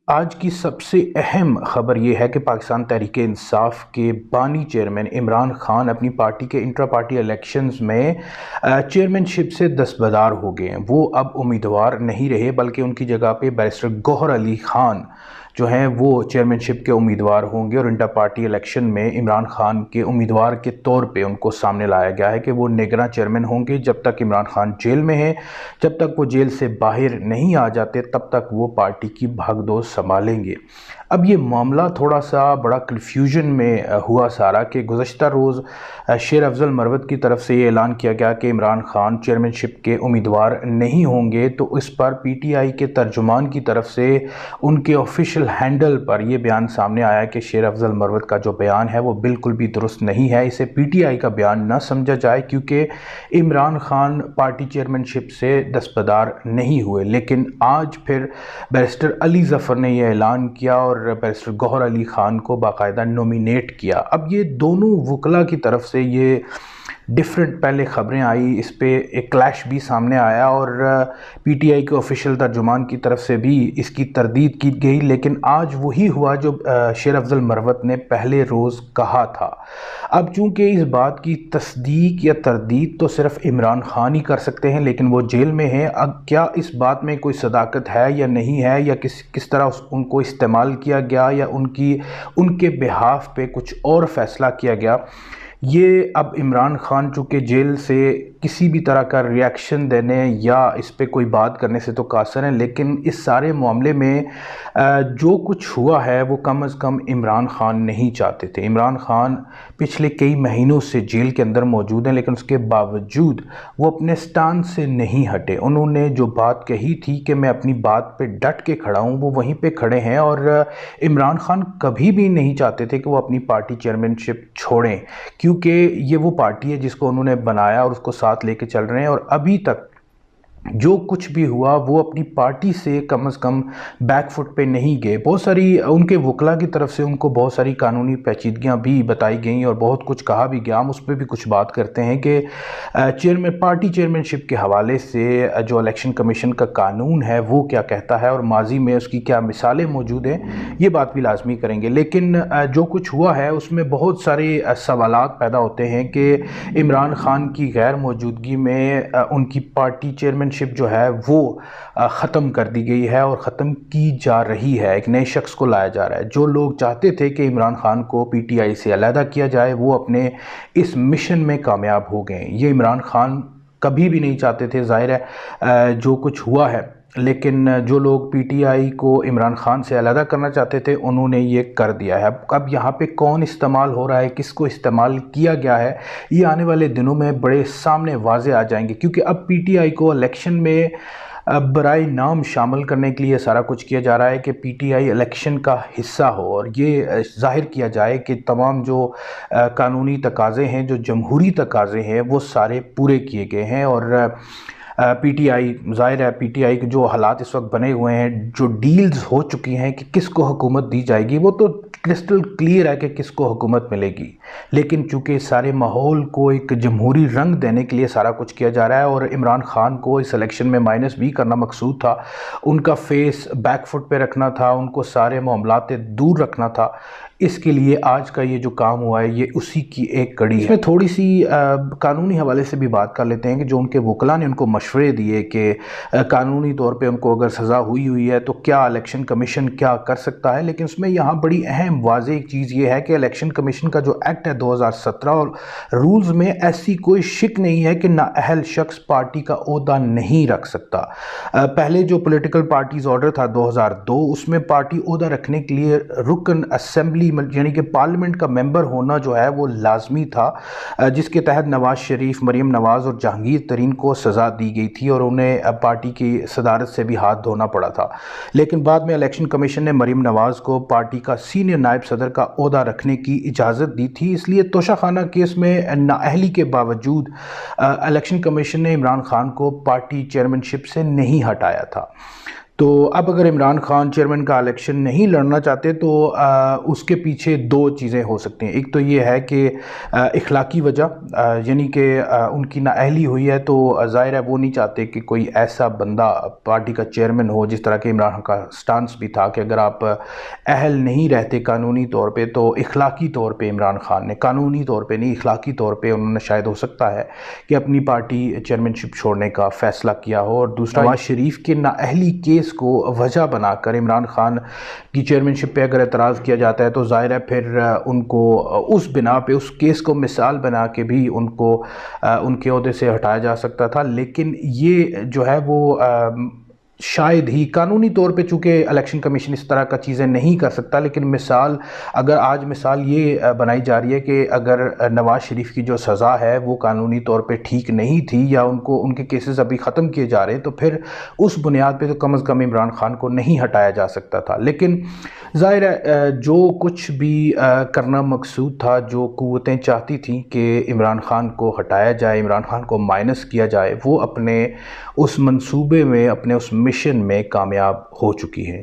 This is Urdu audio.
آج کی سب سے اہم خبر یہ ہے کہ پاکستان تحریک انصاف کے بانی چیئرمین عمران خان اپنی پارٹی کے انٹرا پارٹی الیکشنز میں چیئرمین شپ سے دستبردار ہو گئے ہیں۔ وہ اب امیدوار نہیں رہے بلکہ ان کی جگہ پہ بیرسٹر گوہر علی خان جو ہیں وہ چیئرمین شپ کے امیدوار ہوں گے، اور انٹر پارٹی الیکشن میں عمران خان کے امیدوار کے طور پہ ان کو سامنے لایا گیا ہے کہ وہ نگراں چیئرمین ہوں گے۔ جب تک عمران خان جیل میں ہیں، جب تک وہ جیل سے باہر نہیں آ جاتے، تب تک وہ پارٹی کی بھاگ دور سنبھالیں گے۔ اب یہ معاملہ تھوڑا سا بڑا کنفیوژن میں ہوا سارا کہ گزشتہ روز شیر افضل مروت کی طرف سے یہ اعلان کیا گیا کہ عمران خان چیئرمین شپ کے امیدوار نہیں ہوں گے، تو اس پر پی ٹی آئی کے ترجمان کی طرف سے ان کے آفیشیل ہینڈل پر یہ بیان سامنے آیا کہ شیر افضل مروت کا جو بیان ہے وہ بالکل بھی درست نہیں ہے، اسے پی ٹی آئی کا بیان نہ سمجھا جائے، کیونکہ عمران خان پارٹی چیئرمین شپ سے دستبردار نہیں ہوئے۔ لیکن آج پھر بیرسٹر علی ظفر نے یہ اعلان کیا اور بیرسٹر گوہر علی خان کو باقاعدہ نومینیٹ کیا۔ اب یہ دونوں وکلاء کی طرف سے یہ ڈیفرنٹ پہلے خبریں آئی، اس پہ ایک کلیش بھی سامنے آیا، اور پی ٹی آئی کے آفیشیل ترجمان کی طرف سے بھی اس کی تردید کی گئی، لیکن آج وہی ہوا جو شیر افضل مروت نے پہلے روز کہا تھا۔ اب چونکہ اس بات کی تصدیق یا تردید تو صرف عمران خان ہی کر سکتے ہیں، لیکن وہ جیل میں ہیں، اب کیا اس بات میں کوئی صداقت ہے یا نہیں ہے، یا کس طرح ان کو استعمال کیا گیا، یا ان کے بہاف پہ کچھ اور فیصلہ کیا گیا، یہ اب عمران خان چونکہ جیل سے کسی بھی طرح کا ریاکشن دینے یا اس پہ کوئی بات کرنے سے تو قاصر ہیں، لیکن اس سارے معاملے میں جو کچھ ہوا ہے وہ کم از کم عمران خان نہیں چاہتے تھے۔ عمران خان پچھلے کئی مہینوں سے جیل کے اندر موجود ہیں، لیکن اس کے باوجود وہ اپنے سٹانڈ سے نہیں ہٹے۔ انہوں نے جو بات کہی تھی کہ میں اپنی بات پہ ڈٹ کے کھڑا ہوں، وہ وہیں پہ کھڑے ہیں، اور عمران خان کبھی بھی نہیں چاہتے تھے کہ وہ اپنی پارٹی چیئرمین شپ چھوڑیں، کیونکہ یہ وہ پارٹی ہے جس کو انہوں نے بنایا اور اس کو ساتھ لے کے چل رہے ہیں، اور ابھی تک جو کچھ بھی ہوا وہ اپنی پارٹی سے کم از کم بیک فٹ پہ نہیں گئے۔ بہت ساری ان کے وکلاء کی طرف سے ان کو بہت ساری قانونی پیچیدگیاں بھی بتائی گئیں اور بہت کچھ کہا بھی گیا۔ ہم اس پہ بھی کچھ بات کرتے ہیں کہ پارٹی چیئرمین شپ کے حوالے سے جو الیکشن کمیشن کا قانون ہے وہ کیا کہتا ہے، اور ماضی میں اس کی کیا مثالیں موجود ہیں، یہ بات بھی لازمی کریں گے۔ لیکن جو کچھ ہوا ہے اس میں بہت سارے سوالات پیدا ہوتے ہیں کہ عمران خان کی غیر موجودگی میں ان کی پارٹی چیئرمین شپ جو ہے وہ ختم کر دی گئی ہے اور ختم کی جا رہی ہے، ایک نئے شخص کو لایا جا رہا ہے۔ جو لوگ چاہتے تھے کہ عمران خان کو پی ٹی آئی سے علیحدہ کیا جائے، وہ اپنے اس مشن میں کامیاب ہو گئے۔ یہ عمران خان کبھی بھی نہیں چاہتے تھے، ظاہر ہے جو کچھ ہوا ہے، لیکن جو لوگ پی ٹی آئی کو عمران خان سے علیحدہ کرنا چاہتے تھے انہوں نے یہ کر دیا ہے۔ اب یہاں پہ کون استعمال ہو رہا ہے، کس کو استعمال کیا گیا ہے، یہ آنے والے دنوں میں بڑے سامنے واضح آ جائیں گے، کیونکہ اب پی ٹی آئی کو الیکشن میں برائے نام شامل کرنے کے لیے سارا کچھ کیا جا رہا ہے کہ پی ٹی آئی الیکشن کا حصہ ہو، اور یہ ظاہر کیا جائے کہ تمام جو قانونی تقاضے ہیں، جو جمہوری تقاضے ہیں، وہ سارے پورے کیے گئے ہیں۔ اور پی ٹی آئی، ظاہر ہے پی ٹی آئی کے جو حالات اس وقت بنے ہوئے ہیں، جو ڈیلز ہو چکی ہیں کہ کس کو حکومت دی جائے گی، وہ تو کرسٹل کلیئر ہے کہ کس کو حکومت ملے گی، لیکن چونکہ سارے ماحول کو ایک جمہوری رنگ دینے کے لیے سارا کچھ کیا جا رہا ہے، اور عمران خان کو اس الیکشن میں مائنس بھی کرنا مقصود تھا، ان کا فیس بیک فٹ پہ رکھنا تھا، ان کو سارے معاملات دور رکھنا تھا، اس کے لیے آج کا یہ جو کام ہوا ہے یہ اسی کی ایک کڑی ہے۔ اس میں تھوڑی سی قانونی حوالے سے بھی بات کر لیتے ہیں کہ جو ان کے وکلاء نے ان کو مشورے دیے کہ قانونی طور پہ ان کو اگر سزا ہوئی ہے تو کیا الیکشن کمیشن کیا کر سکتا ہے، لیکن اس میں یہاں بڑی اہم واضح چیز یہ ہے کہ الیکشن کمیشن کا جو ایکٹ ہے 2017 اور رولز میں ایسی کوئی شک نہیں ہے کہ نااہل شخص پارٹی کا عہدہ نہیں رکھ سکتا۔ پہلے جو پولیٹیکل پارٹیز آرڈر تھا 2002، اس میں پارٹی عہدہ رکھنے کے لیے رکن اسمبلی یعنی کہ پارلیمنٹ کا ممبر ہونا جو ہے وہ لازمی تھا، جس کے تحت نواز شریف، مریم نواز اور جہانگیر ترین کو سزا دی گئی تھی اور انہیں پارٹی کی صدارت سے بھی ہاتھ دھونا پڑا تھا۔ لیکن بعد میں الیکشن کمیشن نے مریم نواز کو پارٹی کا سینئر نائب صدر کا عہدہ رکھنے کی اجازت دی تھی، اس لیے توشہ خانہ کیس میں نااہلی کے باوجود الیکشن کمیشن نے عمران خان کو پارٹی چیئرمین شپ سے نہیں ہٹایا تھا۔ تو اب اگر عمران خان چیئرمین کا الیکشن نہیں لڑنا چاہتے تو اس کے پیچھے دو چیزیں ہو سکتی ہیں۔ ایک تو یہ ہے کہ اخلاقی وجہ، یعنی کہ ان کی نااہلی ہوئی ہے، تو ظاہر ہے وہ نہیں چاہتے کہ کوئی ایسا بندہ پارٹی کا چیئرمین ہو، جس طرح کہ عمران خان کا سٹانس بھی تھا کہ اگر آپ اہل نہیں رہتے قانونی طور پہ تو اخلاقی طور پہ عمران خان نے، قانونی طور پہ نہیں اخلاقی طور پہ انہوں نے شاید ہو سکتا ہے کہ اپنی پارٹی چیئرمین شپ چھوڑنے کا فیصلہ کیا ہو۔ اور دوسرا، نواز شریف کے نااہلی کیس کو وجہ بنا کر عمران خان کی چیئرمین شپ پہ اگر اعتراض کیا جاتا ہے تو ظاہر ہے پھر ان کو اس بنا پہ، اس کیس کو مثال بنا کے بھی ان کو ان کے عہدے سے ہٹایا جا سکتا تھا۔ لیکن یہ جو ہے وہ شاید ہی قانونی طور پہ، چونکہ الیکشن کمیشن اس طرح کا چیزیں نہیں کر سکتا، لیکن مثال اگر آج مثال یہ بنائی جا رہی ہے کہ اگر نواز شریف کی جو سزا ہے وہ قانونی طور پہ ٹھیک نہیں تھی، یا ان کے کیسز ابھی ختم کیے جا رہے ہیں، تو پھر اس بنیاد پہ تو کم از کم عمران خان کو نہیں ہٹایا جا سکتا تھا۔ لیکن ظاہر ہے جو کچھ بھی کرنا مقصود تھا، جو قوتیں چاہتی تھیں کہ عمران خان کو ہٹایا جائے، عمران خان کو مائنس کیا جائے، وہ اپنے اس منصوبے میں، اپنے اس مشن میں کامیاب ہو چکی ہے۔